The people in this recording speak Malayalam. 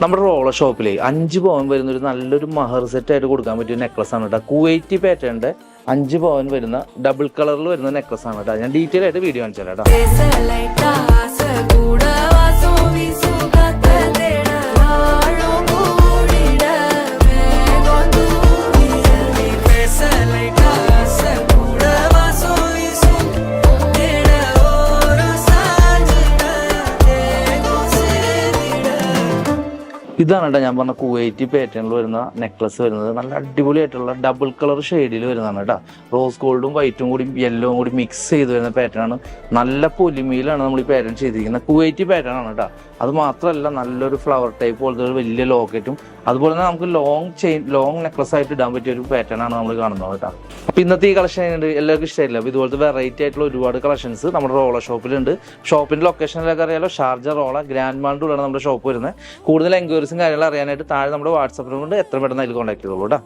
നമ്മുടെ റോളർ ഷോപ്പിൽ 5 പവൻ വരുന്ന ഒരു നല്ലൊരു മഹർ സെറ്റ് ആയിട്ട് കൊടുക്കാൻ പറ്റിയ നെക്ലസ് ആണ് കേട്ടോ. കുവൈറ്റി പാറ്റേണിന്റെ 5 പവൻ വരുന്ന ഡബിൾ കളറിൽ വരുന്ന നെക്ലസ് ആണ് കേട്ടോ. ഞാൻ ഡീറ്റെയിൽ ആയിട്ട് വീഡിയോ കാണിച്ചു തരാം കേട്ടോ. ഇതാണ് കേട്ടോ ഞാൻ പറഞ്ഞ കുവൈറ്റി പാറ്റേണിൽ വരുന്ന നെക്ലസ് വരുന്നത്. നല്ല അടിപൊളിയായിട്ടുള്ള ഡബിൾ കളർ ഷെയ്ഡിൽ വരുന്നതാണ് കേട്ടോ. റോസ് ഗോൾഡും വൈറ്റും കൂടി യെല്ലോവും കൂടി മിക്സ് ചെയ്ത് വരുന്ന പാറ്റേൺ ആണ്. നല്ല പൊലിമയിലാണ് നമ്മൾ ഈ പാറ്റേൺ ചെയ്തിരിക്കുന്നത്. കുവൈറ്റി പാറ്റേൺ ആണ് കേട്ടോ. അത് മാത്രമല്ല നല്ലൊരു ഫ്ലവർ ടൈപ്പ് പോലത്തെ ഒരു വലിയ ലോക്കറ്റും അതുപോലെ തന്നെ നമുക്ക് ലോങ് നെക്ലസ് ആയിട്ട് ഇടാൻ പറ്റിയ ഒരു പാറ്റേൺ ആണ് നമ്മൾ കാണുന്നത് കേട്ടോ. അപ്പോൾ ഇന്നത്തെ ഈ കളക്ഷൻ എല്ലാവർക്കും ഇഷ്ടമായില്ല. അപ്പോൾ ഇതുപോലത്തെ വെറൈറ്റി ആയിട്ടുള്ള ഒരുപാട് കളക്ഷൻസ് നമ്മുടെ റോളർ ഷോപ്പിലുണ്ട്. ഷോപ്പിൻ്റെ ലൊക്കേഷനിലൊക്കെ അറിയാലോ, ഷാർജ റോള ഗ്രാൻഡ് മാളിലാണ് നമ്മുടെ ഷോപ്പ് വരുന്നത്. കൂടുതൽ എൻക്വയറീസും കാര്യങ്ങളും അറിയാനായിട്ട് താഴെ നമ്മുടെ വാട്സാപ്പിൽ കൊണ്ട് എത്ര പെട്ടെന്ന് അതിൽ കോൺടാക്ട് ചെയ്തോളൂ കേട്ടോ.